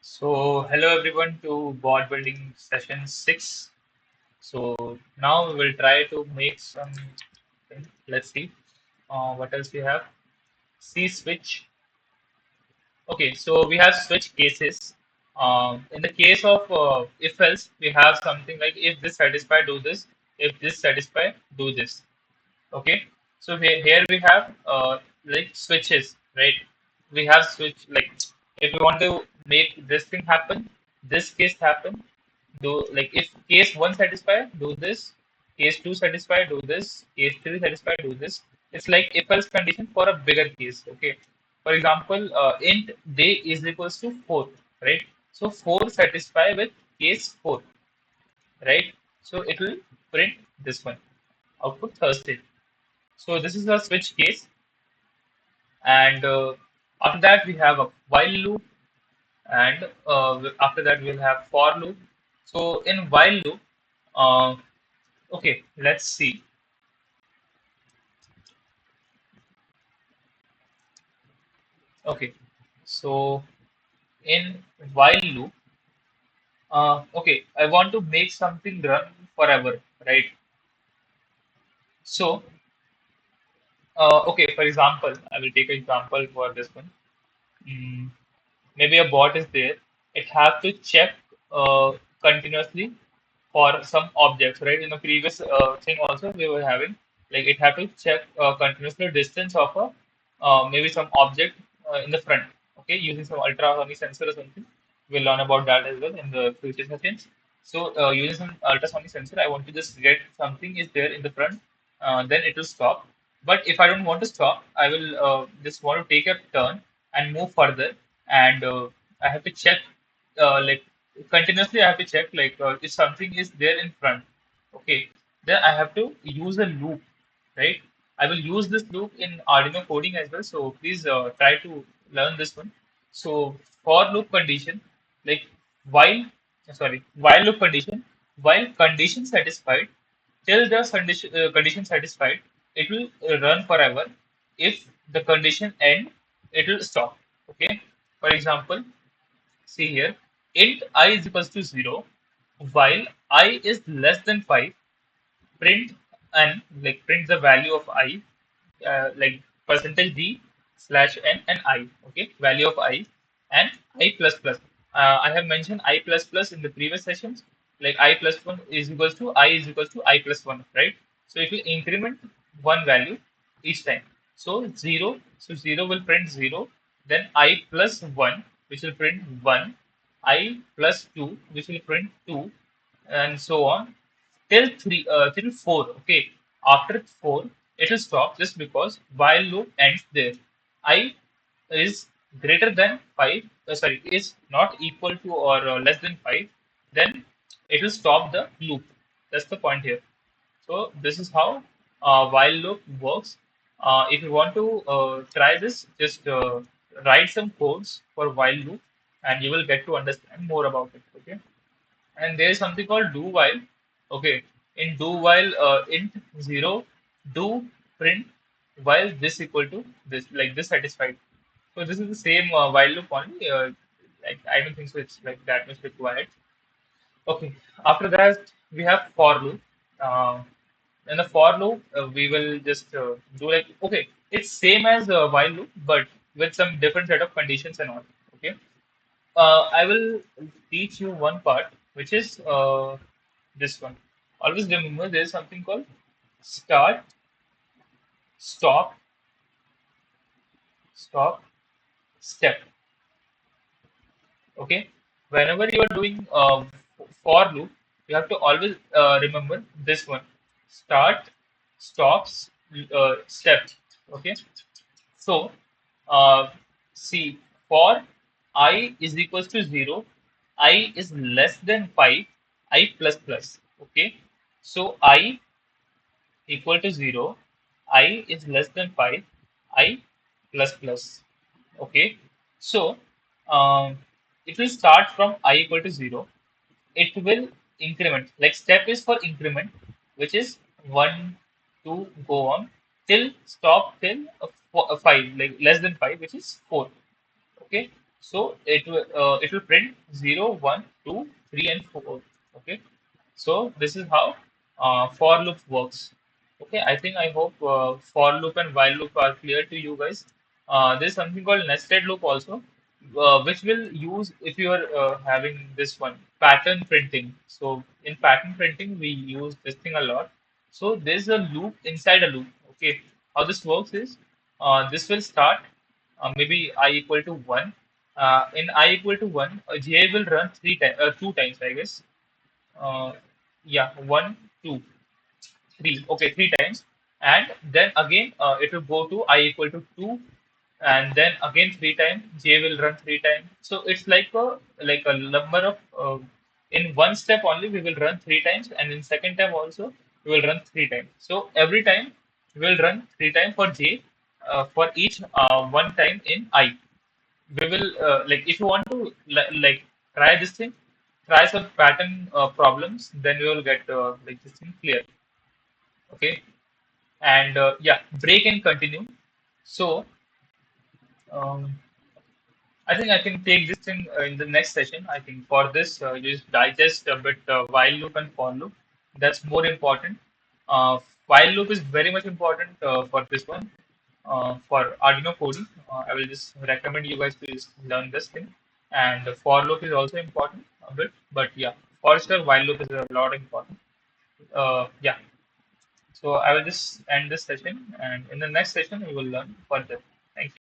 So, hello everyone to board building session 6. So, now we will try to make some. Let's see what else we have. C switch. Okay, so we have switch cases. In the case of if else, we have something like if this satisfy, do this. If this satisfy, do this. Okay, so here we have like switches, right? We have switch like if we want to make this thing happen, this case happen, do like if case one satisfy, do this, case two satisfy, do this, case three satisfy, do this. It's like if else condition for a bigger case. Okay, for example, int day is equals to 4, right? So 4 satisfy with case 4, right? So it will print this one output Thursday. So this is a switch case, and after that we have a while loop, and after that we'll have for loop. So in while loop, uh, okay, let's see. Okay, so in while loop, okay, I want to make something run forever, right? So, okay, for example, I will take an example for this one. Mm, Maybe a bot is there. It have to check continuously for some objects, right? In the previous thing also we were having, like it had to check continuously distance of a maybe some object in the front, okay, using some ultrasonic sensor or something. We'll learn about that as well in the future sessions. So using some ultrasonic sensor, I want to just get something is there in the front, then it will stop. But if I don't want to stop, I will just want to take a turn and move further, and I have to check like continuously I have to check like if something is there in front, okay, then I have to use a loop, right? I will use this loop in Arduino coding as well. So please try to learn this one. So for loop condition, like while while loop condition, while condition satisfied, till the condition satisfied, it will run forever. If the condition end, it will stop. Okay. For example, see here, int I is equals to 0, while I is less than 5, print n, like print the value of I, like percentage d slash n and I, okay, value of I and I plus plus. I have mentioned I plus plus in the previous sessions, like I plus 1 is equals to I is equals to I plus 1, right? So it will increment one value each time. So 0, so 0 will print 0, then I plus 1, which will print 1, I plus 2, which will print 2, and so on till 3 till 4. Okay, after 4 it will stop just because while loop ends there. I is greater than 5, sorry, is not equal to or less than 5, then it will stop the loop. That's the point here. So this is how while loop works. If you want to try this, just write some codes for while loop, and you will get to understand more about it. Okay, and there is something called do while. Okay, in do while int 0 do print while this equal to this, like this satisfied. So this is the same while loop only. Like I don't think so. It's like that much required. Okay. After that, we have for loop. Uh, in the for loop, we will just do like okay, it's same as while loop, but with some different set of conditions and all. Okay. I will teach you one part, which is this one. Always remember there is something called start, stop, stop, step. Okay. Whenever you are doing for loop, you have to always remember this one: start, stops, step. Okay. So, uh, see, for I is equals to 0, I is less than 5, I plus plus. Okay. So, I equal to 0, I is less than 5, I plus plus. Okay. So, um, it will start from I equal to 0. It will increment. Like step is for increment, which is 1, 2, go on till stop till 5, like less than 5, which is 4. Okay. So it will print 0, 1, 2, 3, and 4. Okay. So this is how for loop works. Okay, I hope for loop and while loop are clear to you guys. There's something called nested loop also, which will use if you are having this one pattern printing. So in pattern printing, we use this thing a lot. So there's a loop inside a loop. Okay, how this works is this will start maybe I equal to one. In I equal to one, J will run two times, I guess. Uh, yeah, one, two, three. Okay, three times, and then again it will go to I equal to two, and then again three times. J will run three times. So it's like a number of in one step only we will run three times, and in second time also we will run three times. So every time we will run three times for J, for each one time in I. We will like if you want to like try this thing, try some pattern problems, then we will get like this thing clear. Okay, and yeah, break and continue. So um, I think I can take this thing in the next session. I think for this, just digest a bit while loop and for loop. That's more important. Uh, while loop is very much important for this one. For Arduino coding, I will just recommend you guys to just learn this thing. And the for loop is also important a bit, but yeah, for sure, while loop is a lot important. Yeah, so I will just end this session, and in the next session, we will learn further. Thank you.